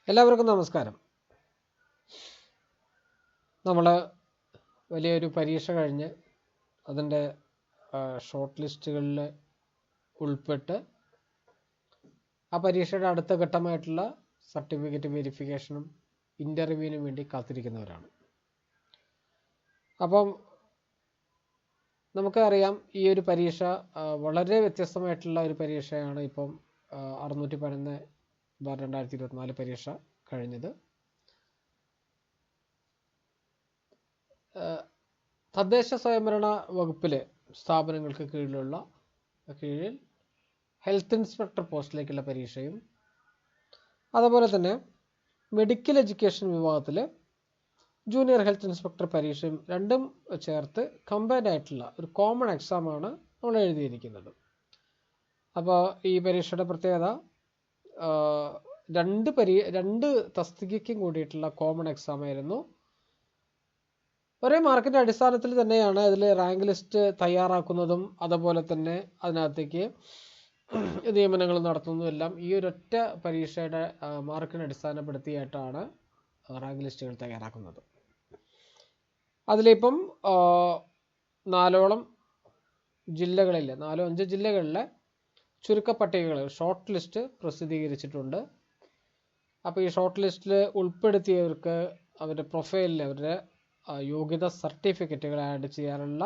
എല്ലാവർക്കും നമസ്കാരം. നമ്മൾ വലിയൊരു പരീക്ഷ കഴിഞ്ഞ് അതിൻ്റെ ഷോർട്ട് ലിസ്റ്റുകളിൽ ഉൾപ്പെട്ട് ആ പരീക്ഷയുടെ അടുത്ത ഘട്ടമായിട്ടുള്ള സർട്ടിഫിക്കറ്റ് വെരിഫിക്കേഷനും ഇൻ്റർവ്യൂവിനും വേണ്ടി കാത്തിരിക്കുന്നവരാണ്. അപ്പം നമുക്കറിയാം ഈ ഒരു പരീക്ഷ വളരെ വ്യത്യസ്തമായിട്ടുള്ള ഒരു പരീക്ഷയാണ്. ഇപ്പം 611/2024 പരീക്ഷ കഴിഞ്ഞത്. തദ്ദേശ സ്വയംഭരണ വകുപ്പിലെ സ്ഥാപനങ്ങൾക്ക് കീഴിൽ ഹെൽത്ത് ഇൻസ്പെക്ടർ പോസ്റ്റിലേക്കുള്ള പരീക്ഷയും അതുപോലെ തന്നെ മെഡിക്കൽ എഡ്യൂക്കേഷൻ വിഭാഗത്തിൽ ജൂനിയർ ഹെൽത്ത് ഇൻസ്പെക്ടർ പരീക്ഷയും രണ്ടും ചേർത്ത് കമ്പൈൻഡ് ആയിട്ടുള്ള ഒരു കോമൺ എക്സാമാണ് നമ്മൾ എഴുതിയിരിക്കുന്നത്. അപ്പോൾ ഈ പരീക്ഷയുടെ പ്രത്യേകത രണ്ട് തസ്തികയ്ക്കും കൂടിയിട്ടുള്ള കോമൺ എക്സാം ആയിരുന്നു. ഒരേ മാർക്കിൻ്റെ അടിസ്ഥാനത്തിൽ തന്നെയാണ് അതിൽ റാങ്ക് ലിസ്റ്റ് തയ്യാറാക്കുന്നതും അതുപോലെ തന്നെ അതിനകത്തേക്ക് നിയമനങ്ങൾ നടത്തുന്നതും എല്ലാം ഈ ഒരൊറ്റ പരീക്ഷയുടെ മാർക്കിനെ അടിസ്ഥാനപ്പെടുത്തിയായിട്ടാണ് റാങ്ക് ലിസ്റ്റുകൾ തയ്യാറാക്കുന്നത്. അതിലിപ്പം 4 ജില്ലകളിലെ 4-5 ജില്ലകളിലെ ചുരുക്കപ്പട്ടികകൾ ഷോർട്ട് ലിസ്റ്റ് പ്രസിദ്ധീകരിച്ചിട്ടുണ്ട്. അപ്പോൾ ഈ ഷോർട്ട് ലിസ്റ്റിൽ ഉൾപ്പെടുത്തിയവർക്ക് അവരുടെ പ്രൊഫൈലിൽ അവരുടെ യോഗ്യത സർട്ടിഫിക്കറ്റുകൾ ആഡ് ചെയ്യാനുള്ള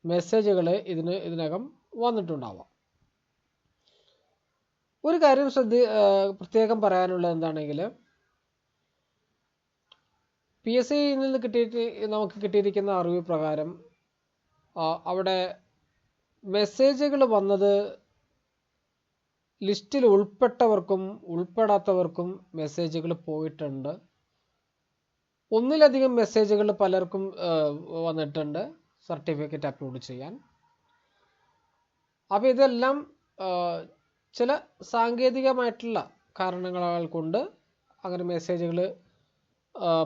മെസ്സേജുകൾ ഇതിനകം വന്നിട്ടുണ്ടാവാം. ഒരു കാര്യം പ്രത്യേകം പറയാനുള്ളത് എന്താണെങ്കിൽ, PSCയിൽ നിന്ന് നമുക്ക് കിട്ടിയിരിക്കുന്ന അറിവ് പ്രകാരം അവിടെ മെസ്സേജുകൾ വന്നത് ലിസ്റ്റിൽ ഉൾപ്പെട്ടവർക്കും ഉൾപ്പെടാത്തവർക്കും മെസ്സേജുകൾ പോയിട്ടുണ്ട്. ഒന്നിലധികം മെസ്സേജുകൾ പലർക്കും വന്നിട്ടുണ്ട് സർട്ടിഫിക്കറ്റ് അപ്ലോഡ് ചെയ്യാൻ. അപ്പോൾ ഇതെല്ലാം ചില സാങ്കേതികമായിട്ടുള്ള കാരണങ്ങളാൽ കൊണ്ട് അങ്ങനെ മെസ്സേജുകൾ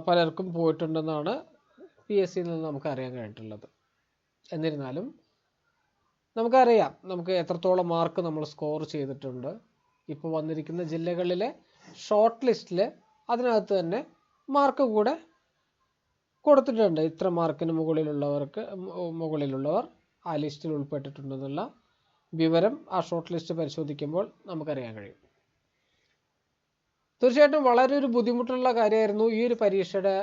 പലർക്കും പോയിട്ടുണ്ടെന്നാണ് PSCയിൽ നിന്ന് നമുക്ക് അറിയാൻ കഴിഞ്ഞിട്ടുള്ളത്. എന്നിരുന്നാലും നമുക്കറിയാം നമുക്ക് എത്രത്തോളം മാർക്ക് നമ്മൾ സ്കോർ ചെയ്തിട്ടുണ്ട്. ഇപ്പോൾ വന്നിരിക്കുന്ന ജില്ലകളിലെ ഷോർട്ട് ലിസ്റ്റിൽ അതിനകത്ത് തന്നെ മാർക്ക് കൂടെ കൊടുത്തിട്ടുണ്ട്. ഇത്ര മാർക്കിന് മുകളിലുള്ളവർ ആ ലിസ്റ്റിൽ ഉൾപ്പെട്ടിട്ടുണ്ടെന്നുള്ള വിവരം ആ ഷോർട്ട് ലിസ്റ്റ് പരിശോധിക്കുമ്പോൾ നമുക്കറിയാൻ കഴിയും. തീർച്ചയായിട്ടും വളരെ ഒരു ബുദ്ധിമുട്ടുള്ള കാര്യമായിരുന്നു ഈ ഒരു പരീക്ഷയുടെ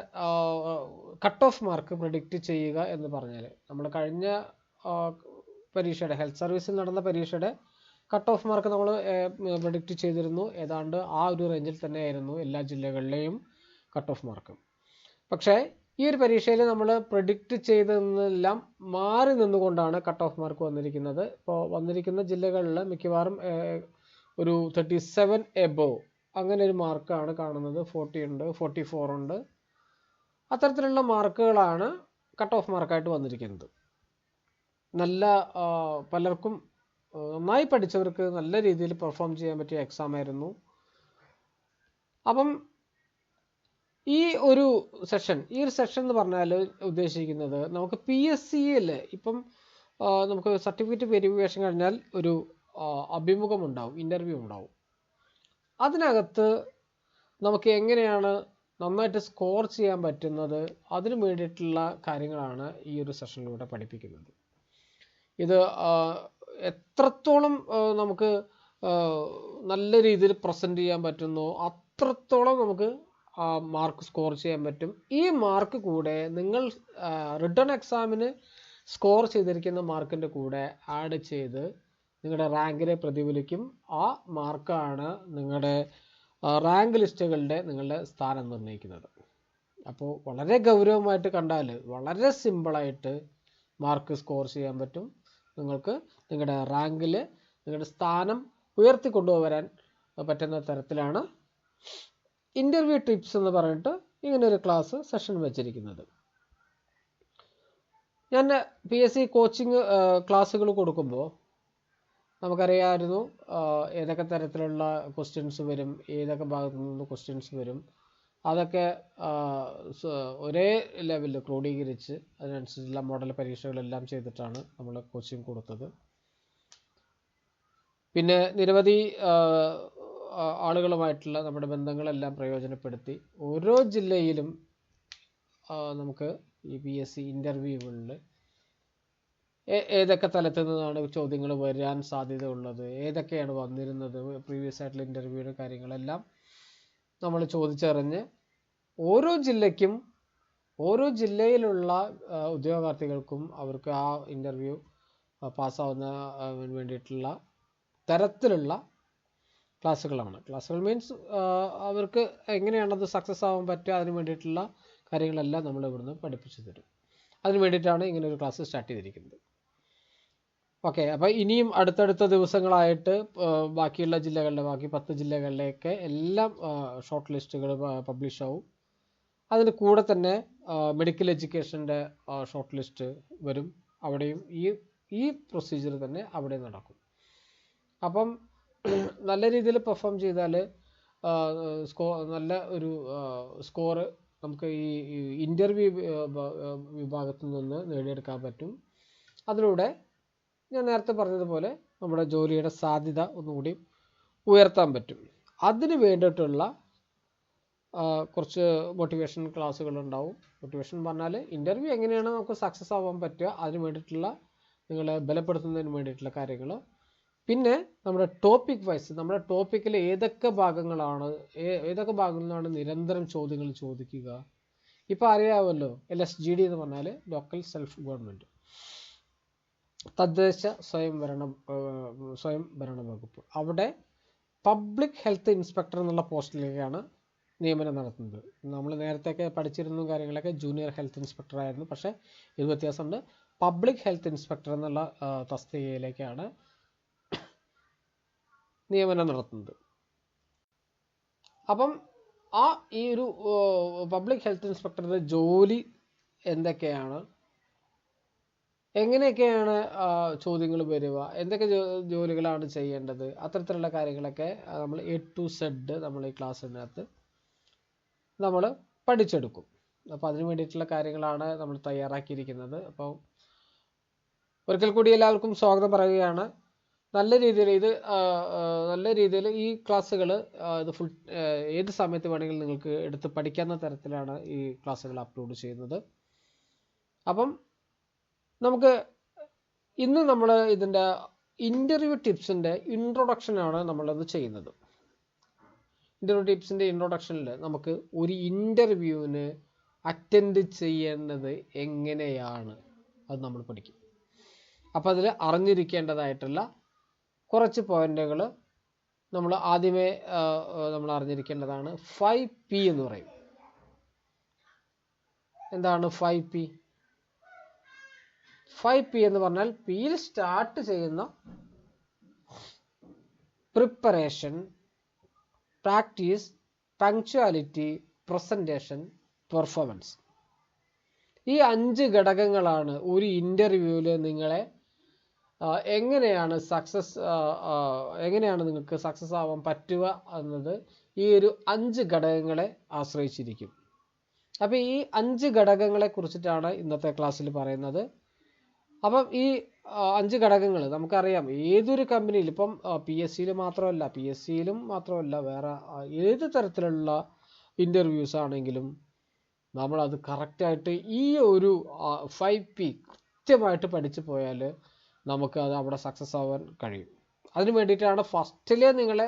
കട്ട് ഓഫ് മാർക്ക് പ്രെഡിക്റ്റ് ചെയ്യുക എന്ന് പറഞ്ഞാൽ. നമ്മൾ കഴിഞ്ഞ പരീക്ഷയുടെ ഹെൽത്ത് സർവീസിൽ നടന്ന പരീക്ഷയുടെ കട്ട് ഓഫ് മാർക്ക് നമ്മൾ പ്രെഡിക്റ്റ് ചെയ്തിരുന്നു. ഏതാണ്ട് ആ ഒരു റേഞ്ചിൽ തന്നെയായിരുന്നു എല്ലാ ജില്ലകളിലെയും കട്ട് ഓഫ് മാർക്ക്. പക്ഷേ ഈ ഒരു പരീക്ഷയിൽ നമ്മൾ പ്രെഡിക്റ്റ് ചെയ്തതെല്ലാം മാറി നിന്നുകൊണ്ടാണ് കട്ട് ഓഫ് മാർക്ക് വന്നിരിക്കുന്നത്. ഇപ്പോൾ വന്നിരിക്കുന്ന ജില്ലകളിൽ മിക്കവാറും ഒരു 37 എബോവ് അങ്ങനെ ഒരു മാർക്കാണ് കാണുന്നത്. 40 ഉണ്ട്, 44 ഉണ്ട്. അത്തരത്തിലുള്ള മാർക്കുകളാണ് കട്ട് ഓഫ് മാർക്കായിട്ട് വന്നിരിക്കുന്നത്. നല്ല പലർക്കും നന്നായി പഠിച്ചവർക്ക് നല്ല രീതിയിൽ പെർഫോം ചെയ്യാൻ പറ്റിയ എക്സാം ആയിരുന്നു. അപ്പം ഈ ഒരു സെഷൻ എന്ന് പറഞ്ഞാൽ ഉദ്ദേശിക്കുന്നത് നമുക്ക് PSCയിൽ ഇപ്പം നമുക്ക് സർട്ടിഫിക്കറ്റ് വെരിഫിക്കേഷൻ കഴിഞ്ഞാൽ ഒരു അഭിമുഖം ഉണ്ടാവും, ഇൻ്റർവ്യൂ ഉണ്ടാവും. അതിനകത്ത് നമുക്ക് എങ്ങനെയാണ് നന്നായിട്ട് സ്കോർ ചെയ്യാൻ പറ്റുന്നത് അതിനു വേണ്ടിയിട്ടുള്ള കാര്യങ്ങളാണ് ഈ ഒരു സെഷനിലൂടെ പഠിപ്പിക്കുന്നത്. ഇത് എത്രത്തോളം നമുക്ക് നല്ല രീതിയിൽ പ്രസൻറ്റ് ചെയ്യാൻ പറ്റുന്നോ അത്രത്തോളം നമുക്ക് മാർക്ക് സ്കോർ ചെയ്യാൻ പറ്റും. ഈ മാർക്ക് കൂടെ നിങ്ങൾ റിട്ടൺ എക്സാമിന് സ്കോർ ചെയ്തിരിക്കുന്ന മാർക്കിൻ്റെ കൂടെ ആഡ് ചെയ്ത് നിങ്ങളുടെ റാങ്കിനെ പ്രതിഫലിക്കും. ആ മാർക്കാണ് നിങ്ങളുടെ റാങ്ക് ലിസ്റ്റുകളുടെ നിങ്ങളുടെ സ്ഥാനം നിർണ്ണയിക്കുന്നത്. അപ്പോൾ വളരെ ഗൗരവമായിട്ട് കണ്ടാൽ വളരെ സിമ്പിളായിട്ട് മാർക്ക് സ്കോർ ചെയ്യാൻ പറ്റും. നിങ്ങൾക്ക് നിങ്ങളുടെ റാങ്കിൽ നിങ്ങളുടെ സ്ഥാനം ഉയർത്തിക്കൊണ്ടുവരാൻ പറ്റുന്ന തരത്തിലാണ് ഇൻ്റർവ്യൂ ടിപ്സ് എന്ന് പറഞ്ഞിട്ട് ഇങ്ങനൊരു സെഷൻ വെച്ചിരിക്കുന്നത്. ഞാൻ PSC കോച്ചിങ് ക്ലാസ്സുകൾ കൊടുക്കുമ്പോൾ നമുക്കറിയാമായിരുന്നു ഏതൊക്കെ തരത്തിലുള്ള ക്വസ്റ്റ്യൻസ് വരും, ഏതൊക്കെ ഭാഗത്തു നിന്ന് ക്വസ്റ്റ്യൻസ് വരും. അതൊക്കെ ഒരേ ലെവലിൽ ക്രോഡീകരിച്ച് അതിനനുസരിച്ചുള്ള മോഡൽ പരീക്ഷകളെല്ലാം ചെയ്തിട്ടാണ് നമ്മൾ കോച്ചിങ് കൊടുത്തത്. പിന്നെ നിരവധി ആളുകളുമായിട്ടുള്ള നമ്മുടെ ബന്ധങ്ങളെല്ലാം പ്രയോജനപ്പെടുത്തി ഓരോ ജില്ലയിലും നമുക്ക് ഈ PSC ഇൻ്റർവ്യൂകളിൽ ഏതൊക്കെ തലത്തിൽ നിന്നാണ് ചോദ്യങ്ങൾ വരാൻ സാധ്യത ഉള്ളത്, ഏതൊക്കെയാണ് വന്നിരുന്നത്, പ്രീവിയസ് ആയിട്ടുള്ള ഇൻ്റർവ്യൂയുടെ കാര്യങ്ങളെല്ലാം നമ്മൾ ചോദിച്ചറിഞ്ഞ് ഓരോ ജില്ലയ്ക്കും ഓരോ ജില്ലയിലുള്ള ഉദ്യോഗാർത്ഥികൾക്കും അവർക്ക് ആ ഇൻ്റർവ്യൂ പാസ്സാവുന്ന വേണ്ടിയിട്ടുള്ള തരത്തിലുള്ള ക്ലാസ്സുകളാണ്. ക്ലാസ്സുകൾ മീൻസ് അവർക്ക് എങ്ങനെയാണത് സക്സസ് ആവാൻ പറ്റുക അതിന് വേണ്ടിയിട്ടുള്ള കാര്യങ്ങളെല്ലാം നമ്മൾ ഇവിടുന്ന് പഠിപ്പിച്ചു തരും. അതിന് വേണ്ടിയിട്ടാണ് ഇങ്ങനെ ഒരു ക്ലാസ് സ്റ്റാർട്ട് ചെയ്തിരിക്കുന്നത്. ഓക്കെ, അപ്പോൾ ഇനിയും അടുത്തടുത്ത ദിവസങ്ങളായിട്ട് ബാക്കിയുള്ള ജില്ലകളിലെ ബാക്കി 10 ജില്ലകളിലേക്ക് എല്ലാം ഷോർട്ട് ലിസ്റ്റുകൾ പബ്ലിഷ് ആവും. അതിന് കൂടെ തന്നെ മെഡിക്കൽ എഡ്യൂക്കേഷൻ്റെ ഷോർട്ട് ലിസ്റ്റ് വരും. അവിടെയും ഈ പ്രൊസീജിയർ തന്നെ അവിടെ നടക്കും. അപ്പം നല്ല രീതിയിൽ പെർഫോം ചെയ്താൽ നല്ല ഒരു സ്കോറ് നമുക്ക് ഈ ഇൻ്റർവ്യൂ വിഭാഗത്തിൽ നിന്ന് നേടിയെടുക്കാൻ പറ്റും. അതിലൂടെ ഞാൻ നേരത്തെ പറഞ്ഞതുപോലെ നമ്മുടെ ജോലിയുടെ സാധ്യത ഒന്നുകൂടി ഉയർത്താൻ പറ്റും. അതിന് വേണ്ടിയിട്ടുള്ള കുറച്ച് മോട്ടിവേഷൻ ക്ലാസ്സുകളുണ്ടാവും. മോട്ടിവേഷൻ പറഞ്ഞാൽ ഇൻ്റർവ്യൂ എങ്ങനെയാണ് നമുക്ക് സക്സസ് ആവാൻ പറ്റുക അതിന് വേണ്ടിയിട്ടുള്ള നിങ്ങളെ ബലപ്പെടുത്തുന്നതിന് വേണ്ടിയിട്ടുള്ള കാര്യങ്ങൾ. പിന്നെ നമ്മുടെ ടോപ്പിക് വൈസ് നമ്മുടെ ടോപ്പിക്കിൽ ഏതൊക്കെ ഭാഗങ്ങളിലാണ് നിരന്തരം ചോദ്യങ്ങൾ ചോദിക്കുക. ഇപ്പോൾ അറിയാമല്ലോ LSGD എന്ന് പറഞ്ഞാൽ ലോക്കൽ സെൽഫ് ഗവൺമെൻറ്, തദ്ദേശ സ്വയംഭരണ വകുപ്പ്. അവിടെ പബ്ലിക് ഹെൽത്ത് ഇൻസ്പെക്ടർ എന്നുള്ള പോസ്റ്റിലേക്കാണ് നിയമനം നടത്തുന്നത്. നമ്മൾ നേരത്തെയൊക്കെ പഠിച്ചിരുന്ന കാര്യങ്ങളൊക്കെ ജൂനിയർ ഹെൽത്ത് ഇൻസ്പെക്ടർ ആയിരുന്നു. പക്ഷേ ഇത് വ്യത്യാസമുണ്ട്. പബ്ലിക് ഹെൽത്ത് ഇൻസ്പെക്ടർ എന്നുള്ള തസ്തികയിലേക്കാണ് നിയമനം നടത്തുന്നത്. അപ്പം ഈ ഒരു പബ്ലിക് ഹെൽത്ത് ഇൻസ്പെക്ടറുടെ ജോലി എന്തൊക്കെയാണ്, എങ്ങനെയൊക്കെയാണ് ചോദ്യങ്ങൾ വരിക, എന്തൊക്കെ ജോലികളാണ് ചെയ്യേണ്ടത്, അത്തരത്തിലുള്ള കാര്യങ്ങളൊക്കെ നമ്മൾ A to Z നമ്മൾ ഈ ക്ലാസ്സിനകത്ത് നമ്മൾ പഠിച്ചെടുക്കും. അപ്പോൾ അതിന് വേണ്ടിയിട്ടുള്ള കാര്യങ്ങളാണ് നമ്മൾ തയ്യാറാക്കിയിരിക്കുന്നത്. അപ്പോൾ ഒരിക്കൽ കൂടി എല്ലാവർക്കും സ്വാഗതം പറയുകയാണ്. നല്ല രീതിയിൽ ഈ ക്ലാസ്സുകൾ ഇത് ഫുൾ ഏത് സമയത്ത് വേണമെങ്കിലും നിങ്ങൾക്ക് എടുത്ത് പഠിക്കാവുന്ന തരത്തിലാണ് ഈ ക്ലാസ്സുകൾ അപ്ലോഡ് ചെയ്യുന്നത്. അപ്പം നമുക്ക് ഇന്ന് നമ്മൾ ഇതിൻ്റെ ഇൻ്റർവ്യൂ ടിപ്സിൻ്റെ ഇൻട്രൊഡക്ഷനാണ് നമ്മളത് ചെയ്യുന്നത്. ഇൻ്റർവ്യൂ ടിപ്സിൻ്റെ ഇൻട്രൊഡക്ഷനിൽ നമുക്ക് ഒരു ഇൻ്റർവ്യൂവിന് അറ്റൻഡ് ചെയ്യേണ്ടത് എങ്ങനെയാണ് അത് നമ്മൾ പഠിക്കും. അപ്പോൾ അതിൽ അറിഞ്ഞിരിക്കേണ്ടതായിട്ടുള്ള കുറച്ച് പോയിന്റുകൾ നമ്മൾ ആദ്യമേ നമ്മൾ അറിഞ്ഞിരിക്കേണ്ടതാണ്. 5P എന്ന് പറയും. എന്താണ് 5P? 5P എന്ന് പറഞ്ഞാൽ പിയിൽ സ്റ്റാർട്ട് ചെയ്യുന്ന preparation, practice, punctuality, presentation, performance. ഈ 5 ഘടകങ്ങളാണ് ഒരു ഇൻ്റർവ്യൂവിൽ നിങ്ങളെ എങ്ങനെയാണ് നിങ്ങൾക്ക് സക്സസ് ആവാൻ പറ്റുക എന്നത് ഈ ഒരു 5 ഘടകങ്ങളെ ആശ്രയിച്ചിരിക്കും. അപ്പോൾ ഈ 5 ഘടകങ്ങളെ കുറിച്ചിട്ടാണ് ഇന്നത്തെ ക്ലാസ്സിൽ പറയുന്നത്. അപ്പം ഈ 5 ഘടകങ്ങൾ നമുക്കറിയാം. ഏതൊരു കമ്പനിയിൽ ഇപ്പം PSCയിലും മാത്രമല്ല വേറെ ഏത് തരത്തിലുള്ള ഇൻ്റർവ്യൂസ് ആണെങ്കിലും നമ്മളത് കറക്റ്റായിട്ട് ഈ ഒരു 5P കൃത്യമായിട്ട് പഠിച്ചു പോയാൽ നമുക്ക് അത് അവിടെ സക്സസ് ആവാൻ കഴിയും. അതിന് വേണ്ടിയിട്ടാണ് ഫസ്റ്റിലെ നിങ്ങളെ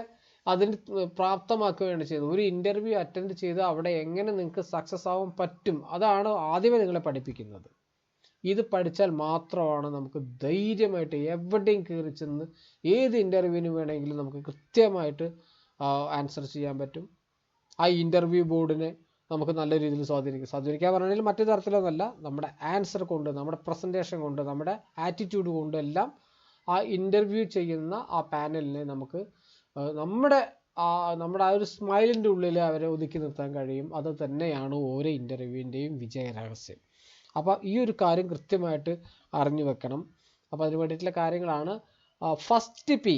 അതിന് പ്രാപ്തമാക്കുകയാണ് ചെയ്തത്. ഒരു ഇൻ്റർവ്യൂ അറ്റൻഡ് ചെയ്ത് അവിടെ എങ്ങനെ നിങ്ങൾക്ക് സക്സസ് ആവാൻ പറ്റും അതാണ് ആദ്യമേ നിങ്ങളെ പഠിപ്പിക്കുന്നത്. ഇത് പഠിച്ചാൽ മാത്രമാണ് നമുക്ക് ധൈര്യമായിട്ട് എവിടെയും കയറി ചെന്ന് ഏത് ഇൻ്റർവ്യൂവിന് വേണമെങ്കിലും നമുക്ക് കൃത്യമായിട്ട് ആൻസർ ചെയ്യാൻ പറ്റും. ആ ഇൻ്റർവ്യൂ ബോർഡിനെ നമുക്ക് നല്ല രീതിയിൽ സ്വാധീനിക്കാൻ പറഞ്ഞാൽ മറ്റു തരത്തിലൊന്നുമല്ല, നമ്മുടെ ആൻസർ കൊണ്ട്, നമ്മുടെ പ്രസൻറ്റേഷൻ കൊണ്ട്, നമ്മുടെ ആറ്റിറ്റ്യൂഡ് കൊണ്ടെല്ലാം ആ ഇൻ്റർവ്യൂ ചെയ്യുന്ന ആ പാനലിനെ നമുക്ക് നമ്മുടെ ആ ഒരു സ്മൈലിൻ്റെ ഉള്ളിൽ അവരെ ഒതുക്കി നിർത്താൻ കഴിയും. അത് തന്നെയാണ് ഓരോ ഇൻ്റർവ്യൂവിൻ്റെയും വിജയരഹസ്യം. അപ്പോൾ ഈ ഒരു കാര്യം കൃത്യമായിട്ട് അറിഞ്ഞു വെക്കണം. അപ്പോൾ അതിന് വേണ്ടിയിട്ടുള്ള കാര്യങ്ങളാണ് ഫസ്റ്റ് P.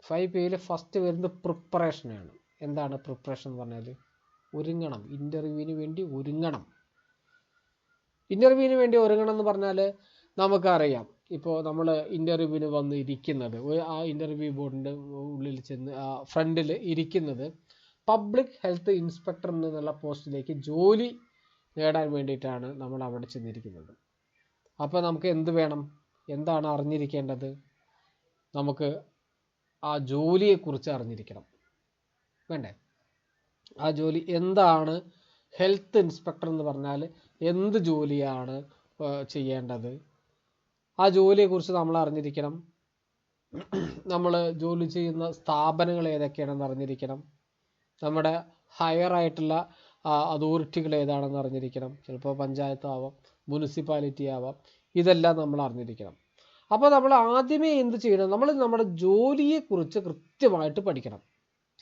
5Pയിൽ ഫസ്റ്റ് വരുന്നത് പ്രിപ്പറേഷനാണ്. എന്താണ് പ്രിപ്പറേഷൻ എന്ന് പറഞ്ഞാൽ? ഒരുങ്ങണം. ഇൻ്റർവ്യൂവിന് വേണ്ടി ഒരുങ്ങണം. എന്ന് പറഞ്ഞാൽ നമുക്കറിയാം ഇപ്പോൾ നമ്മൾ ഇൻ്റർവ്യൂവിന് വന്ന് ഇരിക്കുന്നത്, ആ ഇൻ്റർവ്യൂ ബോർഡിൻ്റെ ഉള്ളിൽ ചെന്ന് ഫ്രണ്ടിൽ ഇരിക്കുന്നത് പബ്ലിക് ഹെൽത്ത് ഇൻസ്പെക്ടർ എന്നുള്ള പോസ്റ്റിലേക്ക് ജോലി നേടാൻ വേണ്ടിയിട്ടാണ് നമ്മൾ അവിടെ ചെന്നിരിക്കുന്നത്. അപ്പോൾ നമുക്ക് എന്ത് വേണം, എന്താണ് അറിഞ്ഞിരിക്കേണ്ടത്? നമുക്ക് ആ ജോലിയെക്കുറിച്ച് അറിഞ്ഞിരിക്കണം, വേണ്ടേ? ആ ജോലി എന്താണ്? ഹെൽത്ത് ഇൻസ്പെക്ടർ എന്ന് പറഞ്ഞാൽ എന്ത് ജോലിയാണ് ചെയ്യേണ്ടത്? ആ ജോലിയെക്കുറിച്ച് നമ്മൾ അറിഞ്ഞിരിക്കണം. നമ്മൾ ജോലി ചെയ്യുന്ന സ്ഥാപനങ്ങൾ ഏതൊക്കെയാണെന്ന് അറിഞ്ഞിരിക്കണം. നമ്മുടെ ഹയർ ആയിട്ടുള്ള അതോറിറ്റികൾ ഏതാണെന്ന് അറിഞ്ഞിരിക്കണം. ചിലപ്പോൾ പഞ്ചായത്ത് ആവാം, മുനിസിപ്പാലിറ്റി ആവാം. ഇതെല്ലാം നമ്മൾ അറിഞ്ഞിരിക്കണം. അപ്പോൾ നമ്മൾ ആദ്യമേ എന്ത് ചെയ്യണം? നമ്മൾ നമ്മുടെ ജോലിയെക്കുറിച്ച് കൃത്യമായിട്ട് പഠിക്കണം.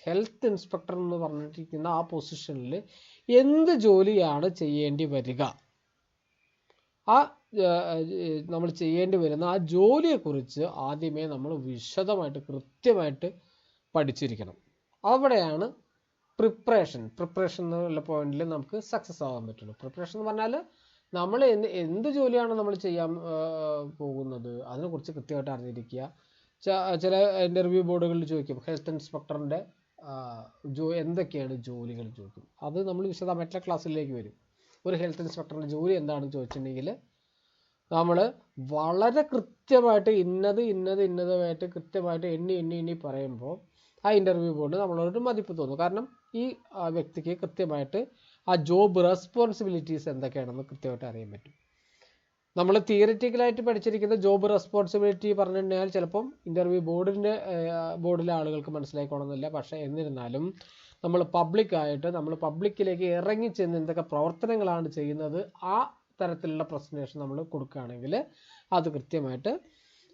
ഹെൽത്ത് ഇൻസ്പെക്ടർ എന്ന് പറഞ്ഞിരിക്കുന്ന ആ പൊസിഷനിൽ എന്ത് ജോലിയാണ് ചെയ്യേണ്ടി വരിക, ആ നമ്മൾ ചെയ്യേണ്ടി വരുന്ന ആ ജോലിയെക്കുറിച്ച് ആദ്യമേ നമ്മൾ വിശദമായിട്ട് കൃത്യമായിട്ട് പഠിച്ചിരിക്കണം. അവിടെയാണ് പ്രിപ്പറേഷൻ എന്നുള്ള പോയിന്റിൽ നമുക്ക് സക്സസ് ആവാൻ പറ്റുള്ളൂ. പ്രിപ്പറേഷൻ എന്ന് പറഞ്ഞാൽ നമ്മൾ എന്ത് ജോലിയാണ് നമ്മൾ ചെയ്യാൻ പോകുന്നത് അതിനെക്കുറിച്ച് കൃത്യമായിട്ട് അറിഞ്ഞിരിക്കുക. ചില ഇൻ്റർവ്യൂ ബോർഡുകളിൽ ചോദിക്കും ഹെൽത്ത് ഇൻസ്പെക്ടറിൻ്റെ എന്തൊക്കെയാണ് ജോലികൾ ചോദിക്കും. അത് നമ്മൾ വിശദമായിട്ടുള്ള ക്ലാസ്സിലേക്ക് വരും. ഒരു ഹെൽത്ത് ഇൻസ്പെക്ടറിൻ്റെ ജോലി എന്താണെന്ന് ചോദിച്ചിട്ടുണ്ടെങ്കിൽ നമ്മൾ വളരെ കൃത്യമായിട്ട് ഇന്നതുമായിട്ട് കൃത്യമായിട്ട് എണ്ണി പറയുമ്പോൾ ആ ഇൻ്റർവ്യൂ ബോർഡ് നമ്മളോട് മതിപ്പ് തോന്നും. കാരണം ഈ വ്യക്തിക്ക് കൃത്യമായിട്ട് ആ ജോബ് റെസ്പോൺസിബിലിറ്റീസ് എന്തൊക്കെയാണെന്ന് കൃത്യമായിട്ട് അറിയാൻ പറ്റും. നമ്മൾ തിയറിറ്റിക്കലായിട്ട് പഠിച്ചിരിക്കുന്ന ജോബ് റെസ്പോൺസിബിലിറ്റി പറഞ്ഞിട്ടുണ്ടെങ്കിൽ ചിലപ്പം ഇൻ്റർവ്യൂ ബോർഡിലെ ആളുകൾക്ക് മനസ്സിലായിക്കോണമെന്നില്ല. പക്ഷേ എന്നിരുന്നാലും നമ്മൾ പബ്ലിക്കിലേക്ക് ഇറങ്ങി ചെന്ന് എന്തൊക്കെ പ്രവർത്തനങ്ങളാണ് ചെയ്യുന്നത് ആ തരത്തിലുള്ള പ്രസൻറ്റേഷൻ നമ്മൾ കൊടുക്കുകയാണെങ്കിൽ അത് കൃത്യമായിട്ട്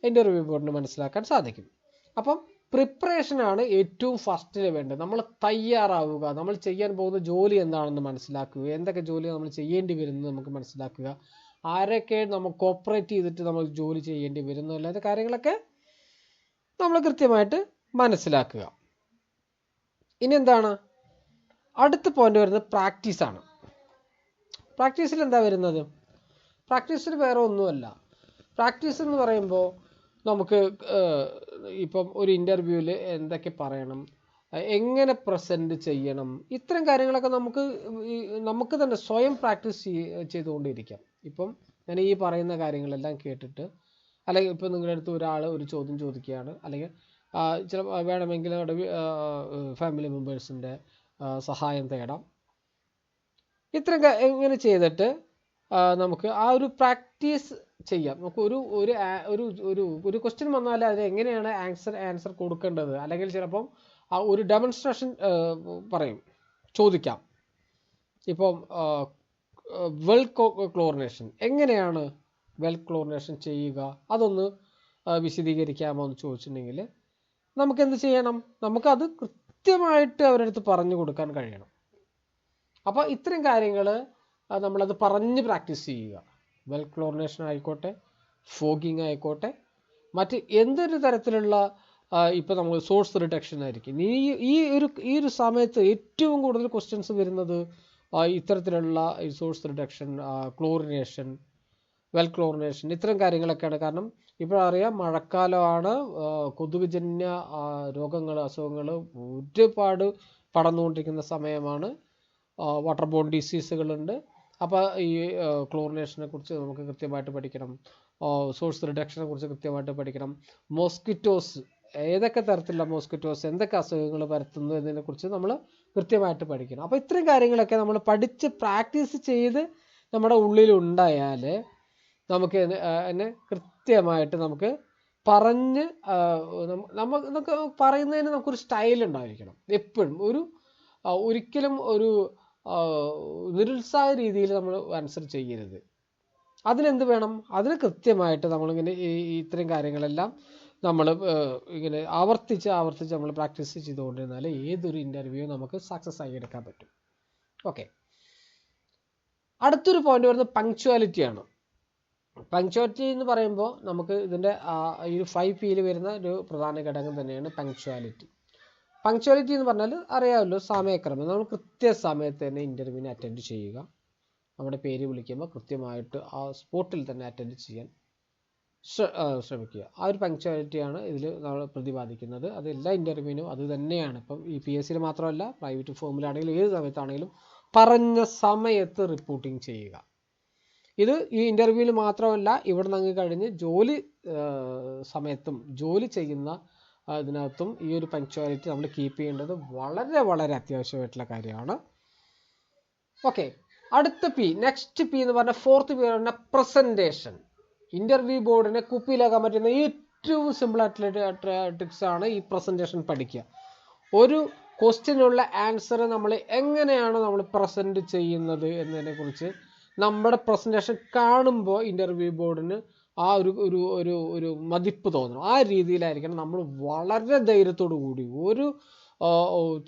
ഇൻ്റർവ്യൂ ബോർഡിന് മനസ്സിലാക്കാൻ സാധിക്കും. അപ്പം പ്രിപ്പറേഷനാണ് ഏറ്റവും ഫസ്റ്റിൽ വേണ്ടത്. നമ്മൾ തയ്യാറാവുക, നമ്മൾ ചെയ്യാൻ പോകുന്ന ജോലി എന്താണെന്ന് മനസ്സിലാക്കുക, എന്തൊക്കെ ജോലി നമ്മൾ ചെയ്യേണ്ടി വരുന്നത് നമുക്ക് മനസ്സിലാക്കുക, ആരൊക്കെ നമുക്ക് കോപ്പറേറ്റ് ചെയ്തിട്ട് നമ്മൾ ജോലി ചെയ്യേണ്ടി വരുന്നു അല്ലാത്ത കാര്യങ്ങളൊക്കെ നമ്മൾ കൃത്യമായിട്ട് മനസ്സിലാക്കുക. ഇനി എന്താണ് അടുത്ത പോയിന്റ് വരുന്നത്? പ്രാക്ടീസാണ്. പ്രാക്ടീസിൽ എന്താ വരുന്നത്? പ്രാക്ടീസിൽ വേറെ ഒന്നുമല്ല. പ്രാക്ടീസ് എന്ന് പറയുമ്പോൾ നമുക്ക് ഇപ്പം ഒരു ഇൻ്റർവ്യൂവിൽ എന്തൊക്കെ പറയണം, എങ്ങനെ പ്രസൻറ്റ് ചെയ്യണം, ഇത്തരം കാര്യങ്ങളൊക്കെ നമുക്ക് തന്നെ സ്വയം പ്രാക്ടീസ് ചെയ്തുകൊണ്ടിരിക്കാം. ഇപ്പം ഞാൻ ഈ പറയുന്ന കാര്യങ്ങളെല്ലാം കേട്ടിട്ട്, അല്ലെങ്കിൽ ഇപ്പം നിങ്ങളുടെ അടുത്ത് ഒരാൾ ഒരു ചോദ്യം ചോദിക്കുകയാണ്, അല്ലെങ്കിൽ ചില വേണമെങ്കിൽ ഫാമിലി മെമ്പേഴ്സിൻ്റെ സഹായം തേടാം. ഇത്രയും ഇങ്ങനെ ചെയ്തിട്ട് നമുക്ക് ആ ഒരു പ്രാക്ടീസ് ചെയ്യാം. നമുക്ക് ഒരു ക്വസ്റ്റ്യൻ വന്നാൽ അത് എങ്ങനെയാണ് ആൻസർ കൊടുക്കേണ്ടത്, അല്ലെങ്കിൽ ചിലപ്പം ഒരു ഡെമോൺസ്ട്രേഷൻ ചോദിക്കാം. ഇപ്പം വെൽ ക്ലോറിനേഷൻ, എങ്ങനെയാണ് വെൽ ക്ലോറിനേഷൻ ചെയ്യുക, അതൊന്ന് വിശദീകരിക്കാമോ എന്ന് ചോദിച്ചിട്ടുണ്ടെങ്കിൽ നമുക്ക് എന്ത് ചെയ്യണം? നമുക്കത് കൃത്യമായിട്ട് അവരുടെ അടുത്ത് പറഞ്ഞു കൊടുക്കാൻ കഴിയണം. അപ്പോൾ ഇത്തരം കാര്യങ്ങൾ നമ്മളത് പറഞ്ഞ് പ്രാക്ടീസ് ചെയ്യുക. വെൽ ക്ലോറിനേഷൻ ആയിക്കോട്ടെ, ഫോഗിങ് ആയിക്കോട്ടെ, മറ്റ് എന്തൊരു തരത്തിലുള്ള ഇപ്പോൾ നമ്മൾ സോഴ്സ് റിഡക്ഷൻ ആയിരിക്കും. ഈ ഒരു സമയത്ത് ഏറ്റവും കൂടുതൽ ക്വസ്റ്റ്യൻസ് വരുന്നത് ഇത്തരത്തിലുള്ള source reduction, chlorination, well chlorination, ഇത്തരം കാര്യങ്ങളൊക്കെയാണ്. കാരണം ഇപ്പോൾ അറിയാം മഴക്കാലമാണ്, കൊതുകുജന്യ അസുഖങ്ങൾ ഒരുപാട് പടർന്നുകൊണ്ടിരിക്കുന്ന സമയമാണ്, വാട്ടർ ബോൺ ഡിസീസുകളുണ്ട്. അപ്പോൾ ഈ ക്ലോറിനേഷനെ കുറിച്ച് നമുക്ക് കൃത്യമായിട്ട് പഠിക്കണം, സോഴ്സ് റിഡക്ഷനെ കുറിച്ച് കൃത്യമായിട്ട് പഠിക്കണം, മോസ്കിറ്റോസ്, ഏതൊക്കെ തരത്തിലുള്ള മോസ്കിറ്റോസ് എന്തൊക്കെ അസുഖങ്ങൾ പരത്തുന്നു എന്നതിനെക്കുറിച്ച് നമ്മൾ കൃത്യമായിട്ട് പഠിക്കണം. അപ്പോൾ ഇത്രയും കാര്യങ്ങളൊക്കെ നമ്മൾ പഠിച്ച് പ്രാക്ടീസ് ചെയ്ത് നമ്മുടെ ഉള്ളിലുണ്ടായാൽ നമുക്ക് എന്നെ കൃത്യമായിട്ട് നമുക്ക് പറഞ്ഞ് നമുക്ക് പറയുന്നതിന് നമുക്കൊരു സ്റ്റൈൽ ഉണ്ടായിരിക്കണം. എപ്പോഴും ഒരിക്കലും ഒരു നിരുത്സാഹ രീതിയിൽ നമ്മൾ ആൻസർ ചെയ്യരുത്. അതിനെന്ത് വേണം? അതിന് കൃത്യമായിട്ട് നമ്മളിങ്ങനെ ഇത്രയും കാര്യങ്ങളെല്ലാം നമ്മൾ ഇങ്ങനെ ആവർത്തിച്ച് നമ്മൾ പ്രാക്ടീസ് ചെയ്തുകൊണ്ടിരുന്നാൽ ഏതൊരു ഇൻ്റർവ്യൂ നമുക്ക് സക്സസ് ആയി എടുക്കാൻ പറ്റും. ഓക്കെ, അടുത്തൊരു പോയിന്റ് വരുന്നത് പങ്ക്ച്വാലിറ്റിയാണ്. പങ്ക്ച്വാലിറ്റി എന്ന് പറയുമ്പോൾ നമുക്ക് ഇതിൻ്റെ ഈ 5Pയിൽ വരുന്ന ഒരു പ്രധാന ഘടകം തന്നെയാണ് പങ്ക്ച്വാലിറ്റി. പങ്ക്ച്വാലിറ്റി എന്ന് പറഞ്ഞാൽ അറിയാമല്ലോ, സമയക്രമം. നമ്മൾ കൃത്യസമയത്ത് തന്നെ ഇൻ്റർവ്യൂവിനെ അറ്റൻഡ് ചെയ്യുക. നമ്മുടെ പേര് വിളിക്കുമ്പോൾ കൃത്യമായിട്ട് ആ സ്പോട്ടിൽ തന്നെ അറ്റൻഡ് ചെയ്യാൻ ശ്രമിക്കുക. ആ ഒരു പങ്ക്ച്വാലിറ്റിയാണ് ഇതിൽ നമ്മൾ പ്രതിപാദിക്കുന്നത്. അത് എല്ലാ ഇൻ്റർവ്യൂവിനും അത് തന്നെയാണ്. ഇപ്പം ഈ PSCയിൽ മാത്രമല്ല, പ്രൈവറ്റ് ഫോമിലാണെങ്കിലും ഏത് സമയത്താണെങ്കിലും പറഞ്ഞ സമയത്ത് റിപ്പോർട്ടിങ് ചെയ്യുക. ഇത് ഈ ഇൻ്റർവ്യൂവിൽ മാത്രമല്ല, ഇവിടെ നിന്ന് കഴിഞ്ഞ് ജോലി സമയത്തും ജോലി ചെയ്യുന്ന ഇതിനകത്തും ഈ ഒരു പങ്ക്ച്വാലിറ്റി നമ്മൾ കീപ്പ് ചെയ്യേണ്ടത് വളരെ വളരെ അത്യാവശ്യമായിട്ടുള്ള കാര്യമാണ്. ഓക്കെ, അടുത്ത നെക്സ്റ്റ് P എന്ന് പറഞ്ഞാൽ 4th P പറഞ്ഞ പ്രസൻറ്റേഷൻ. ഇൻ്റർവ്യൂ ബോർഡിനെ കുപ്പിയിലാക്കാൻ പറ്റുന്ന ഏറ്റവും സിമ്പിൾ ആയിട്ടുള്ള ട്രിക്സ് ആണ് ഈ പ്രസൻറ്റേഷൻ പഠിക്കുക. ഒരു ക്വസ്റ്റ്യനുള്ള ആൻസർ നമ്മൾ എങ്ങനെയാണ് നമ്മൾ പ്രസൻറ്റ് ചെയ്യുന്നത് എന്നതിനെ കുറിച്ച് നമ്മുടെ പ്രസൻറ്റേഷൻ കാണുമ്പോൾ ഇൻ്റർവ്യൂ ബോർഡിന് ആ ഒരു മതിപ്പ് തോന്നണം. ആ രീതിയിലായിരിക്കണം നമ്മൾ വളരെ ധൈര്യത്തോടു കൂടി, ഒരു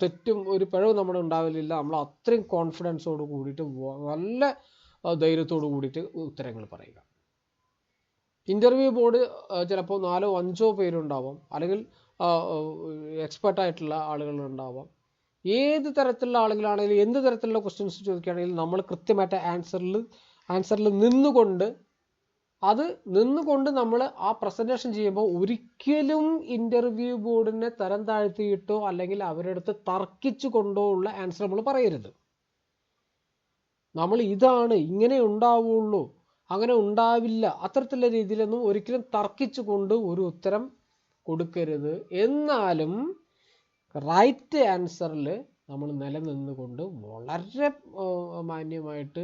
തെറ്റും ഒരു പിഴവും നമ്മുടെ ഉണ്ടാവില്ല, നമ്മൾ അത്രയും കോൺഫിഡൻസോട് കൂടിയിട്ട് നല്ല ധൈര്യത്തോടു കൂടിയിട്ട് ഉത്തരങ്ങൾ പറയുക. ഇൻ്റർവ്യൂ ബോർഡ് ചിലപ്പോൾ 4 or 5 പേരുണ്ടാവാം, അല്ലെങ്കിൽ എക്സ്പെർട്ടായിട്ടുള്ള ആളുകളുണ്ടാവാം. ഏത് തരത്തിലുള്ള ആളുകളാണെങ്കിലും എന്ത് തരത്തിലുള്ള ക്വസ്റ്റ്യൻസ് ചോദിക്കുകയാണെങ്കിലും നമ്മൾ കൃത്യമായിട്ട് ആൻസറിൽ നിന്നുകൊണ്ട് നമ്മൾ ആ പ്രസൻറ്റേഷൻ ചെയ്യുമ്പോൾ ഒരിക്കലും ഇൻ്റർവ്യൂ ബോർഡിനെ തരം താഴ്ത്തിയിട്ടോ അല്ലെങ്കിൽ അവരെടുത്ത് തർക്കിച്ചു കൊണ്ടോ ഉള്ള ആൻസർ നമ്മൾ പറയരുത്. നമ്മൾ ഇതാണ്, ഇങ്ങനെ ഉണ്ടാവുള്ളൂ, അങ്ങനെ ഉണ്ടാവില്ല, അത്തരത്തിലുള്ള രീതിയിലൊന്നും ഒരിക്കലും തർക്കിച്ചു കൊണ്ട് ഒരു ഉത്തരം കൊടുക്കരുത്. എന്നാലും റൈറ്റ് ആൻസറിൽ നമ്മൾ നിലനിന്നുകൊണ്ട് വളരെ മാന്യമായിട്ട്,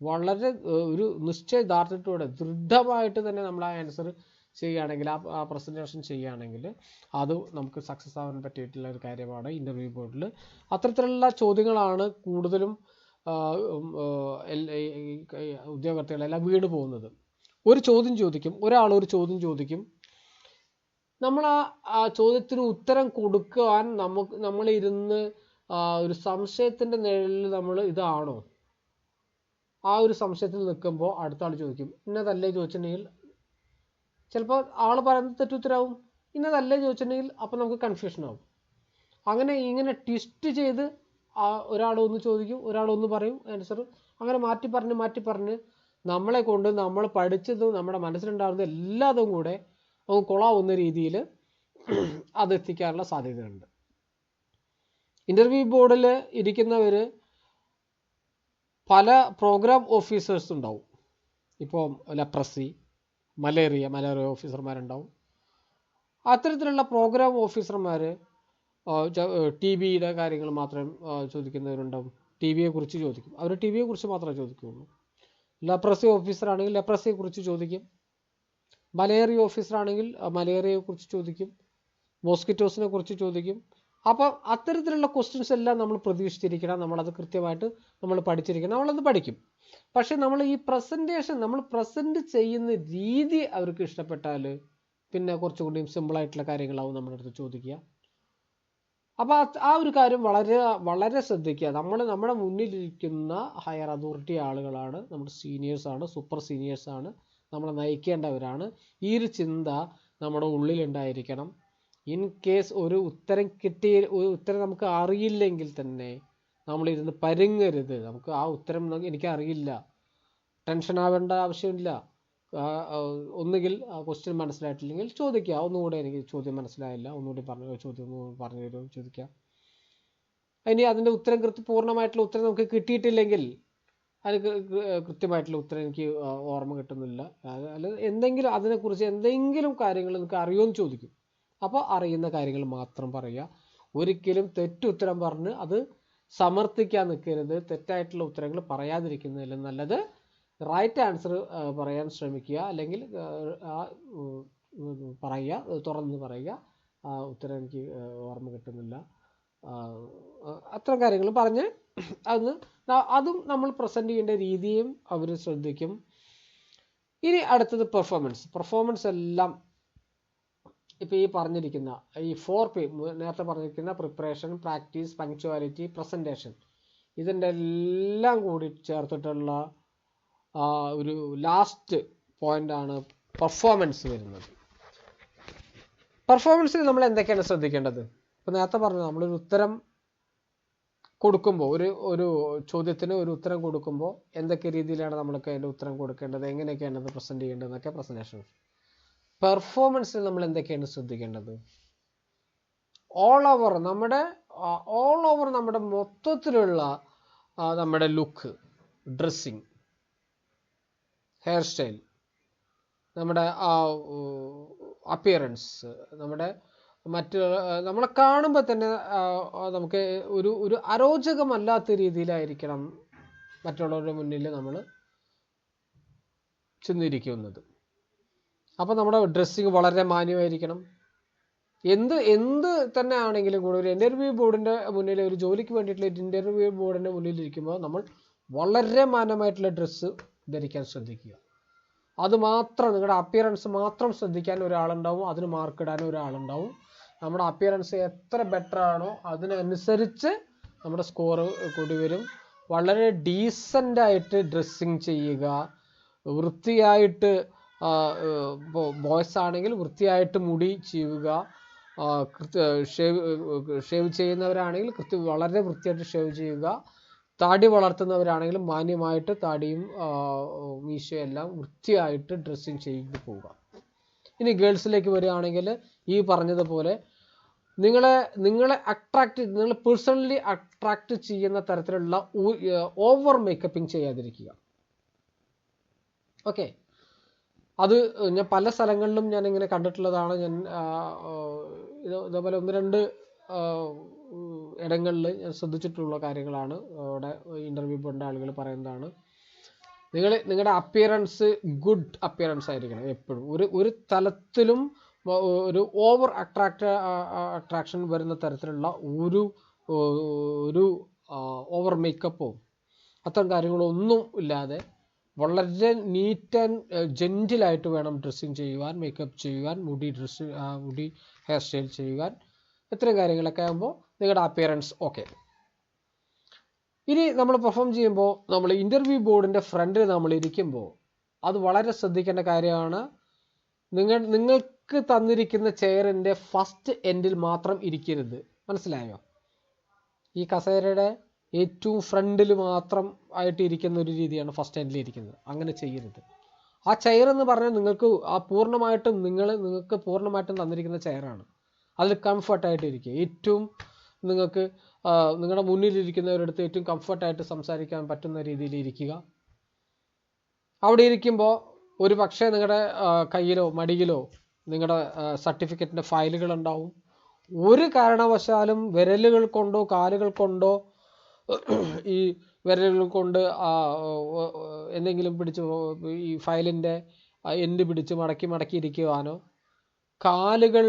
വളരെ ഒരു നിശ്ചയദാർഢ്യത്തോടെ ദൃഢമായിട്ട് തന്നെ നമ്മൾ ആ ആൻസർ ചെയ്യുകയാണെങ്കിൽ, ആ പ്രസൻറ്റേഷൻ ചെയ്യുകയാണെങ്കിൽ അത് നമുക്ക് സക്സസ് ആവാൻ പറ്റിയിട്ടുള്ള ഒരു കാര്യമാണ്. ഇൻ്റർവ്യൂ ബോർഡിൽ അത്തരത്തിലുള്ള ചോദ്യങ്ങളാണ് കൂടുതലും ഉദ്യോഗാർത്ഥികളെല്ലാം വീണ് പോകുന്നത്. ഒരു ചോദ്യം ചോദിക്കും, ഒരാൾ ചോദ്യം ചോദിക്കും, നമ്മൾ ആ ചോദ്യത്തിന് ഉത്തരം കൊടുക്കുവാൻ നമ്മളിരുന്ന് ഒരു സംശയത്തിൻ്റെ നിഴലിൽ നമ്മൾ ഇതാണോ, ആ ഒരു സംശയത്തിൽ നിൽക്കുമ്പോൾ അടുത്ത ആൾ ചോദിക്കും ഇന്നതല്ലേ ചോദിച്ചിട്ടുണ്ടെങ്കിൽ ചിലപ്പോൾ ആൾ പറയുന്നത് തെറ്റുത്തരാവും. ഇന്നതല്ലേ ചോദിച്ചിട്ടുണ്ടെങ്കിൽ അപ്പോൾ നമുക്ക് കൺഫ്യൂഷൻ ആവും. ഇങ്ങനെ ട്വിസ്റ്റ് ചെയ്ത് ഒരാളൊന്ന് ചോദിക്കും, ഒരാളൊന്ന് പറയും ആൻസർ, അങ്ങനെ മാറ്റി പറഞ്ഞ് നമ്മളെ കൊണ്ട് നമ്മൾ പഠിച്ചതും നമ്മുടെ മനസ്സിലുണ്ടാകുന്ന എല്ലാതും കൂടെ കൊളാവുന്ന രീതിയിൽ അതെത്തിക്കാനുള്ള സാധ്യതയുണ്ട്. ഇൻ്റർവ്യൂ ബോർഡിൽ ഇരിക്കുന്നവർ പല പ്രോഗ്രാം ഓഫീസേഴ്സ് ഉണ്ടാവും. ഇപ്പോൾ ലെപ്രസി, മലേറിയ ഓഫീസർമാരുണ്ടാവും. അത്തരത്തിലുള്ള പ്രോഗ്രാം ഓഫീസർമാർ TB കാര്യങ്ങൾ മാത്രം ചോദിക്കുന്നവരുണ്ടാവും. TB കുറിച്ച് ചോദിക്കും, അവർ TB കുറിച്ച് മാത്രമേ ചോദിക്കുകയുള്ളൂ. ലെപ്രസി ഓഫീസറാണെങ്കിൽ ലെപ്രസിയെ കുറിച്ച് ചോദിക്കും. മലേറിയ ഓഫീസറാണെങ്കിൽ മലേറിയയെ കുറിച്ച് ചോദിക്കും. മോസ്കിറ്റോസിനെ കുറിച്ച് ചോദിക്കും. അപ്പോൾ അത്തരത്തിലുള്ള ക്വസ്റ്റ്യൻസ് എല്ലാം നമ്മൾ പ്രതീക്ഷിച്ചിരിക്കണം, നമ്മളത് കൃത്യമായിട്ട് നമ്മൾ പഠിച്ചിരിക്കണം, നമ്മളത് പഠിക്കും. പക്ഷേ നമ്മൾ ഈ പ്രസൻറ്റേഷൻ നമ്മൾ പ്രസൻറ്റ് ചെയ്യുന്ന രീതി അവർക്ക് ഇഷ്ടപ്പെട്ടാൽ പിന്നെ കുറച്ചുകൂടി സിമ്പിളായിട്ടുള്ള കാര്യങ്ങളാവും നമ്മുടെ അടുത്ത് ചോദിക്കുക. അപ്പോൾ ആ ഒരു കാര്യം വളരെ വളരെ ശ്രദ്ധിക്കുക. നമ്മുടെ മുന്നിലിരിക്കുന്ന ഹയർ അതോറിറ്റി ആളുകളാണ്, നമ്മുടെ സീനിയേഴ്സാണ്, സൂപ്പർ സീനിയേഴ്സാണ്, നമ്മളെ നയിക്കേണ്ടവരാണ്. ഈ ഒരു ചിന്ത നമ്മുടെ ഉള്ളിലുണ്ടായിരിക്കണം. ഇൻ കേസ് ഒരു ഉത്തരം നമുക്ക് അറിയില്ലെങ്കിൽ തന്നെ നമ്മളിരുന്ന് പരുങ്ങരുത്. നമുക്ക് ആ ഉത്തരം എനിക്ക് അറിയില്ല, ടെൻഷൻ ആവേണ്ട ആവശ്യമില്ല. ഒന്നുകിൽ ക്വസ്റ്റ്യൻ മനസ്സിലായിട്ടില്ലെങ്കിൽ ചോദിക്കുക, ഒന്നുകൂടെ എനിക്ക് ചോദ്യം മനസ്സിലായില്ല, ഒന്നുകൂടി ചോദ്യം പറഞ്ഞു തരുമോ ചോദിക്കുക. ഇനി അതിൻ്റെ ഉത്തരം പൂർണ്ണമായിട്ടുള്ള ഉത്തരം നമുക്ക് കിട്ടിയിട്ടില്ലെങ്കിൽ അതിന് കൃത്യമായിട്ടുള്ള ഉത്തരം എനിക്ക് ഓർമ്മ കിട്ടുന്നില്ല, അല്ലെങ്കിൽ അതിനെക്കുറിച്ച് എന്തെങ്കിലും കാര്യങ്ങൾ നിങ്ങൾക്ക് അറിയുമെന്ന് ചോദിക്കും. അപ്പോൾ അറിയുന്ന കാര്യങ്ങൾ മാത്രം പറയുക. ഒരിക്കലും തെറ്റുത്തരം പറഞ്ഞ് അത് സമർത്ഥിക്കാൻ നിൽക്കരുത്. തെറ്റായിട്ടുള്ള ഉത്തരങ്ങൾ പറയാതിരിക്കുന്നതിലും നല്ലത് റൈറ്റ് ആൻസർ പറയാൻ ശ്രമിക്കുക, അല്ലെങ്കിൽ പറയുക, തുറന്ന് പറയുക, ഉത്തരം എനിക്ക് ഓർമ്മ കിട്ടുന്നില്ല, അത്തരം കാര്യങ്ങൾ പറഞ്ഞ് അതും നമ്മൾ പ്രസൻറ്റ് ചെയ്യേണ്ട രീതിയും അവർ ശ്രദ്ധിക്കും. ഇനി അടുത്തത് പെർഫോമൻസ് എല്ലാം ഇപ്പോൾ ഈ പറഞ്ഞിരിക്കുന്ന ഈ 4P നേരത്തെ പറഞ്ഞിരിക്കുന്ന പ്രിപ്പറേഷൻ, പ്രാക്ടീസ്, പങ്ക്ച്വാലിറ്റി, പ്രസൻറ്റേഷൻ, ഇതിൻ്റെ എല്ലാം കൂടി ചേർത്തിട്ടുള്ള ഒരു ലാസ്റ്റ് പോയിൻ്റാണ് പെർഫോമൻസ് വരുന്നത്. പെർഫോമൻസിൽ നമ്മൾ എന്തൊക്കെയാണ് ശ്രദ്ധിക്കേണ്ടത്? ഇപ്പോൾ നേരത്തെ പറഞ്ഞു, നമ്മളൊരു ഉത്തരം കൊടുക്കുമ്പോൾ, ഒരു ചോദ്യത്തിന് ഒരു ഉത്തരം കൊടുക്കുമ്പോൾ എന്തൊക്കെ രീതിയിലാണ് നമ്മൾക്ക് അതിൻ്റെ ഉത്തരം കൊടുക്കേണ്ടത്, എങ്ങനെയൊക്കെയാണ് അത് പ്രസൻറ്റ് ചെയ്യേണ്ടതെന്നൊക്കെ പ്രസൻറ്റേഷൻ. പെർഫോമൻസിൽ നമ്മൾ എന്തൊക്കെയാണ് ശ്രദ്ധിക്കേണ്ടത്? ഓൾ ഓവർ നമ്മുടെ മൊത്തത്തിലുള്ള നമ്മുടെ ലുക്ക്, ഡ്രസ്സിങ്, ഹെയർ സ്റ്റൈൽ, നമ്മുടെ അപ്പിയറൻസ്, നമ്മുടെ നമ്മളെ കാണുമ്പോൾ തന്നെ നമുക്ക് ഒരു അരോചകമല്ലാത്ത രീതിയിലായിരിക്കണം മറ്റുള്ളവരുടെ മുന്നിൽ നമ്മൾ ചെന്നിരിക്കുന്നത്. അപ്പോൾ നമ്മുടെ ഡ്രസ്സിങ് വളരെ മാന്യമായിരിക്കണം. എന്ത് തന്നെ ആണെങ്കിലും കൂടെ ഒരു ഇൻ്റർവ്യൂ ബോർഡിൻ്റെ മുന്നിൽ, ഒരു ജോലിക്ക് വേണ്ടിയിട്ടുള്ള ഇൻ്റർവ്യൂ ബോർഡിൻ്റെ മുന്നിൽ ഇരിക്കുമ്പോൾ നമ്മൾ വളരെ മാന്യമായിട്ടുള്ള ഡ്രസ്സ് ധരിക്കാൻ ശ്രദ്ധിക്കുക. അത് മാത്രം, നിങ്ങളുടെ അപ്പിയറൻസ് മാത്രം ശ്രദ്ധിക്കാൻ ഒരാളുണ്ടാവും, അതിന് മാർക്ക് ഇടാൻ ഒരാളുണ്ടാവും. നമ്മുടെ അപ്പിയറൻസ് എത്ര ബെറ്റർ ആണോ അതിനനുസരിച്ച് നമ്മുടെ സ്കോർ കൂടി വരും. വളരെ ഡീസൻ്റായിട്ട് ഡ്രസ്സിങ് ചെയ്യുക, വൃത്തിയായിട്ട്, ബോയ്സ് ആണെങ്കിൽ വൃത്തിയായിട്ട് മുടി ചെയ്യുക, ഷേവ് ചെയ്യുന്നവരാണെങ്കിൽ വളരെ വൃത്തിയായിട്ട് ഷേവ് ചെയ്യുക, താടി വളർത്തുന്നവരാണെങ്കിലും മാന്യമായിട്ട് താടിയും മീശയെല്ലാം വൃത്തിയായിട്ട് ഡ്രസ്സിങ് ചെയ്ത് പോവുക. ഇനി ഗേൾസിലേക്ക് വരികയാണെങ്കിൽ ഈ പറഞ്ഞതുപോലെ നിങ്ങളെ പേഴ്സണലി അട്രാക്റ്റ് ചെയ്യുന്ന തരത്തിലുള്ള ഓവർ മേക്കപ്പിംഗ് ചെയ്യാതിരിക്കുക. ഓക്കെ, അത് ഞാൻ പല സ്ഥലങ്ങളിലും ഞാൻ ഇങ്ങനെ കണ്ടിട്ടുള്ളതാണ്. ഞാൻ ഇതേപോലെ 1-2 ഇടങ്ങളിൽ ഞാൻ ശ്രദ്ധിച്ചിട്ടുള്ള കാര്യങ്ങളാണ്. അവിടെ ഇൻ്റർവ്യൂ പോകേണ്ട ആളുകൾ പറയുന്നതാണ്. നിങ്ങളുടെ അപ്പിയറൻസ് ഗുഡ് അപ്പിയറൻസ് ആയിരിക്കണം എപ്പോഴും. ഒരു തലത്തിലും ഒരു ഓവർ അട്രാക്ഷൻ വരുന്ന തരത്തിലുള്ള ഒരു ഓവർ മേക്കപ്പോ അത്തരം കാര്യങ്ങളൊന്നും ഇല്ലാതെ വളരെ നീറ്റ് ആൻഡ് ജെൻറ്റിലായിട്ട് വേണം ഡ്രസ്സിങ് ചെയ്യുവാൻ, മേക്കപ്പ് ചെയ്യുവാൻ, മുടി ഹെയർ സ്റ്റൈൽ ചെയ്യുവാൻ. ഇത്തരം കാര്യങ്ങളൊക്കെ ആകുമ്പോൾ നിങ്ങളുടെ അപ്പിയറൻസ് ഓക്കെ. ഇനി നമ്മൾ പെർഫോം ചെയ്യുമ്പോൾ, നമ്മൾ ഇൻ്റർവ്യൂ ബോർഡിൻ്റെ ഫ്രണ്ടിൽ നമ്മൾ ഇരിക്കുമ്പോൾ അത് വളരെ ശ്രദ്ധിക്കേണ്ട കാര്യമാണ്. നിങ്ങൾക്ക് തന്നിരിക്കുന്ന ചെയറിൻ്റെ ഫസ്റ്റ് എൻഡിൽ മാത്രം ഇരിക്കരുത്. മനസ്സിലായോ? ഈ കസേരയുടെ ഏറ്റവും ഫ്രണ്ടിൽ മാത്രം ആയിട്ട് ഇരിക്കുന്ന ഒരു രീതിയാണ് ഫസ്റ്റ് എൻഡിൽ ഇരിക്കുന്നത്. അങ്ങനെ ചെയ്യരുത്. ആ ചെയർ എന്ന് പറഞ്ഞാൽ നിങ്ങൾക്ക് പൂർണ്ണമായിട്ടും തന്നിരിക്കുന്ന ചെയറാണ്. അതിൽ കംഫർട്ടായിട്ട് ഇരിക്കുക. ഏറ്റവും നിങ്ങൾക്ക് നിങ്ങളുടെ മുന്നിലിരിക്കുന്നവരടുത്ത് ഏറ്റവും കംഫർട്ടായിട്ട് സംസാരിക്കാൻ പറ്റുന്ന രീതിയിൽ ഇരിക്കുക. അവിടെ ഇരിക്കുമ്പോൾ ഒരു പക്ഷേ നിങ്ങളുടെ കയ്യിലോ മടിയിലോ നിങ്ങളുടെ സർട്ടിഫിക്കറ്റിൻ്റെ ഫയലുകൾ ഉണ്ടാവും. ഒരു കാരണവശാലും വിരലുകൾ കൊണ്ടോ കാലുകൾ കൊണ്ടോ ഈ വിരലുകൾ കൊണ്ട് എന്തെങ്കിലും പിടിച്ച് ഈ ഫയലിൻ്റെ എൻഡ് പിടിച്ച് മടക്കി ഇരിക്കുവാനോ, കാലുകൾ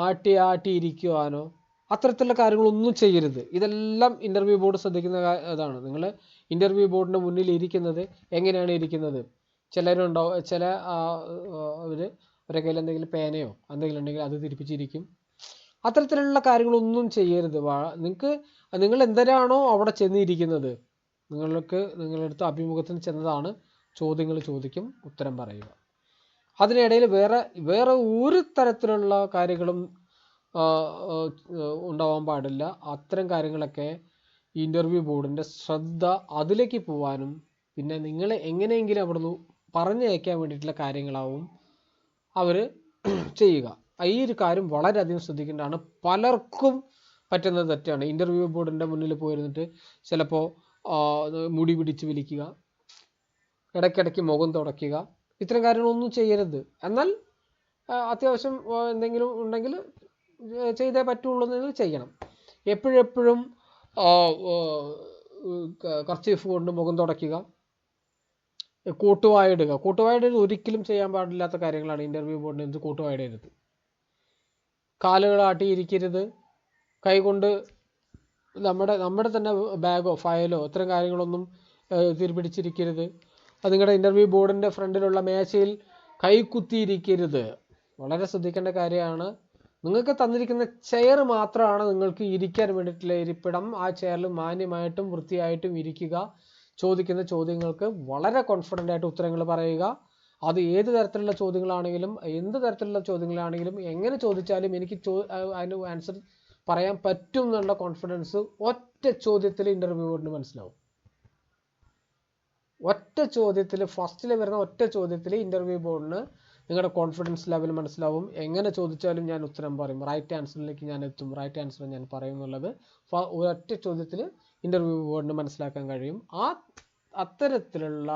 ആട്ടി ഇരിക്കുവാനോ, അത്തരത്തിലുള്ള കാര്യങ്ങളൊന്നും ചെയ്യരുത്. ഇതെല്ലാം ഇൻ്റർവ്യൂ ബോർഡ് ശ്രദ്ധിക്കുന്ന ഇതാണ്. നിങ്ങൾ ഇൻ്റർവ്യൂ ബോർഡിൻ്റെ മുന്നിൽ ഇരിക്കുന്നത് എങ്ങനെയാണ് ഇരിക്കുന്നത്? ചിലരുണ്ടാവും, അവരുടെ കയ്യിൽ എന്തെങ്കിലും പേനയോ എന്തെങ്കിലും ഉണ്ടെങ്കിൽ അത് തിരിപ്പിച്ചിരിക്കും. അത്തരത്തിലുള്ള കാര്യങ്ങളൊന്നും ചെയ്യരുത്. നിങ്ങൾ എന്തിനാണോ അവിടെ ചെന്നിരിക്കുന്നത്, നിങ്ങളുടെ അടുത്ത് അഭിമുഖത്തിന് ചെന്നതാണ്, ചോദ്യങ്ങൾ ചോദിക്കും, ഉത്തരം പറയുക. അതിനിടയിൽ വേറെ ഒരു തരത്തിലുള്ള കാര്യങ്ങളും ഉണ്ടാവാൻ പാടില്ല. അത്തരം കാര്യങ്ങളൊക്കെ ഇൻ്റർവ്യൂ ബോർഡിൻ്റെ ശ്രദ്ധ അതിലേക്ക് പോകാനും പിന്നെ നിങ്ങളെ എങ്ങനെയെങ്കിലും അവിടുന്ന് പറഞ്ഞയക്കാൻ വേണ്ടിയിട്ടുള്ള കാര്യങ്ങളാവും അവർ ചെയ്യുക. ഈ ഒരു കാര്യം വളരെയധികം ശ്രദ്ധിക്കേണ്ടതാണ്. പലർക്കും പറ്റുന്ന തെറ്റാണ്. ഇൻ്റർവ്യൂ ബോർഡിൻ്റെ മുന്നിൽ പോയിരുന്നിട്ട് ചിലപ്പോൾ മുടി പിടിച്ച് വലിക്കുക, ഇടയ്ക്കിടയ്ക്ക് മുഖം തുടയ്ക്കുക, ഇത്തരം കാര്യങ്ങളൊന്നും ചെയ്യരുത്. എന്നാൽ അത്യാവശ്യം എന്തെങ്കിലും ഉണ്ടെങ്കിൽ ചെയ്തേ പറ്റുള്ളൂ എന്ന് ചെയ്യണം. എപ്പോഴും കർച്ചീഫ് കൊണ്ട് മുഖം തുടയ്ക്കുക, കൂട്ടുവായിടുക. കൂട്ടുവായിടുന്നത് ഒരിക്കലും ചെയ്യാൻ പാടില്ലാത്ത കാര്യങ്ങളാണ്. ഇൻ്റർവ്യൂ ബോർഡിന് കൂട്ടുവായിടരുത്. കാലുകൾ ആട്ടിയിരിക്കരുത്. കൈകൊണ്ട് നമ്മുടെ തന്നെ ബാഗോ ഫയലോ ഇത്തരം കാര്യങ്ങളൊന്നും തിരിപിടിച്ചിരിക്കരുത്. അത് നിങ്ങളുടെ ഇൻ്റർവ്യൂ ബോർഡിൻ്റെ ഫ്രണ്ടിലുള്ള മേശയിൽ കൈ കുത്തിയിരിക്കരുത്. വളരെ ശ്രദ്ധിക്കേണ്ട കാര്യമാണ്. നിങ്ങൾക്ക് തന്നിരിക്കുന്ന ചെയർ മാത്രമാണ് നിങ്ങൾക്ക് ഇരിക്കാൻ വേണ്ടിയിട്ടുള്ള ഇരിപ്പിടം. ആ ചെയറിൽ മാന്യമായിട്ടും വൃത്തിയായിട്ടും ഇരിക്കുക. ചോദിക്കുന്ന ചോദ്യങ്ങൾക്ക് വളരെ കോൺഫിഡൻ്റ് ആയിട്ട് ഉത്തരങ്ങൾ പറയുക. അത് ഏത് തരത്തിലുള്ള ചോദ്യങ്ങളാണെങ്കിലും എന്ത് തരത്തിലുള്ള ചോദ്യങ്ങളാണെങ്കിലും എങ്ങനെ ചോദിച്ചാലും എനിക്ക് അതിന് ആൻസർ പറയാൻ പറ്റും എന്നുള്ള കോൺഫിഡൻസ് ഒറ്റ ചോദ്യത്തിൽ ഇൻ്റർവ്യൂ ബോർഡിന് മനസ്സിലാവും. ഒറ്റ ചോദ്യത്തിൽ, ഫസ്റ്റിൽ വരുന്ന ഒറ്റ ചോദ്യത്തിൽ ഇൻ്റർവ്യൂ ബോർഡിന് നിങ്ങളുടെ കോൺഫിഡൻസ് ലെവൽ മനസ്സിലാവും. എങ്ങനെ ചോദിച്ചാലും ഞാൻ ഉത്തരം പറയും, റൈറ്റ് ആൻസറിലേക്ക് ഞാൻ എത്തും, റൈറ്റ് ആൻസർ ഞാൻ പറയും എന്നുള്ളത് ഒരൊറ്റ ചോദ്യത്തിൽ ഇൻ്റർവ്യൂ ബോർഡിന് മനസ്സിലാക്കാൻ കഴിയും. അത്തരത്തിലുള്ള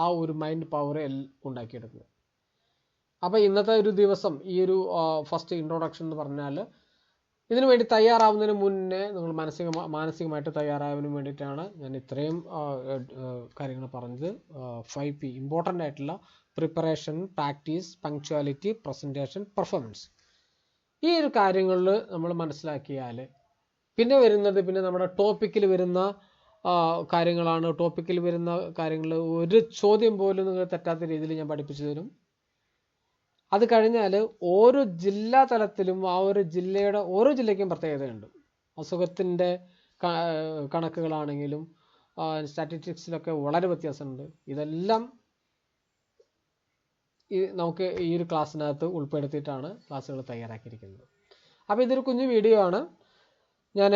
ആ ഒരു മൈൻഡ് പവർ ഉണ്ടാക്കിയെടുക്കുക. അപ്പോൾ ഇന്നത്തെ ഒരു ദിവസം ഈ ഒരു ഫസ്റ്റ് ഇൻട്രൊഡക്ഷൻ എന്ന് പറഞ്ഞാൽ ഇതിനു വേണ്ടി തയ്യാറാവുന്നതിന് മുന്നേ നിങ്ങൾ മാനസികമായിട്ട് തയ്യാറാവുന്നതിന് വേണ്ടിയിട്ടാണ് ഞാൻ ഇത്രയും കാര്യങ്ങൾ പറഞ്ഞത്. 5P ഇമ്പോർട്ടൻ്റ് ആയിട്ടുള്ള preparation, practice, punctuality, presentation, performance. ഈ ഒരു കാര്യങ്ങളിൽ നമ്മൾ മനസ്സിലാക്കിയാൽ പിന്നെ നമ്മുടെ ടോപ്പിക്കിൽ വരുന്ന കാര്യങ്ങളാണ്. ടോപ്പിക്കിൽ വരുന്ന കാര്യങ്ങൾ ഒരു ചോദ്യം പോലും നിങ്ങൾ തെറ്റാത്ത രീതിയിൽ ഞാൻ പഠിപ്പിച്ചു തരും. അത് കഴിഞ്ഞാൽ ഓരോ ജില്ലാ തലത്തിലും ഓരോ ജില്ലയ്ക്കും പ്രത്യേകതയുണ്ട്. അസുഖത്തിൻ്റെ കണക്കുകളാണെങ്കിലും സ്റ്റാറ്റിസ്റ്റിക്സിലൊക്കെ വളരെ വ്യത്യാസമുണ്ട്. ഇതെല്ലാം നമുക്ക് ഈ ഒരു ക്ലാസ്സിനകത്ത് ഉൾപ്പെടുത്തിയിട്ടാണ് ക്ലാസ്സുകൾ തയ്യാറാക്കിയിരിക്കുന്നത്. അപ്പോൾ ഇതൊരു കുഞ്ഞു വീഡിയോ ആണ്. ഞാൻ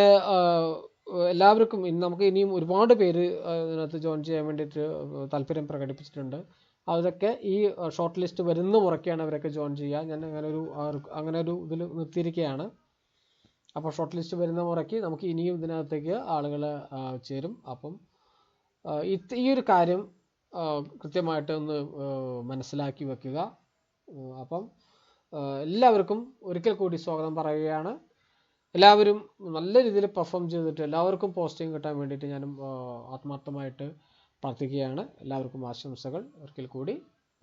എല്ലാവർക്കും നമുക്ക് ഇനിയും ഒരുപാട് പേര് ഇതിനകത്ത് ജോയിൻ ചെയ്യാൻ വേണ്ടിയിട്ട് താല്പര്യം പ്രകടിപ്പിച്ചിട്ടുണ്ട്. അതൊക്കെ ഈ ഷോർട്ട് ലിസ്റ്റ് വരുന്ന മുറയ്ക്കാണ് അവരൊക്കെ ജോയിൻ ചെയ്യുക. ഞാൻ അങ്ങനെ ഒരു ഇതിൽ നിർത്തിയിരിക്കുകയാണ്. അപ്പോൾ ഷോർട്ട് ലിസ്റ്റ് വരുന്ന മുറയ്ക്ക് നമുക്ക് ഇനിയും ഇതിനകത്തേക്ക് ആളുകൾ ചേരും. അപ്പം ഈ ഒരു കാര്യം കൃത്യമായിട്ട് ഒന്ന് മനസ്സിലാക്കി വെക്കുക. അപ്പം എല്ലാവർക്കും ഒരിക്കൽ കൂടി സ്വാഗതം പറയുകയാണ്. എല്ലാവരും നല്ല രീതിയിൽ പെർഫോം ചെയ്തിട്ട് എല്ലാവർക്കും പോസ്റ്റിംഗ് കിട്ടാൻ വേണ്ടിയിട്ട് ഞാനും ആത്മാർത്ഥമായിട്ട് പ്രാർത്ഥിക്കുകയാണ്. എല്ലാവർക്കും ആശംസകൾ. ഒരിക്കൽ കൂടി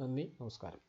നന്ദി, നമസ്കാരം.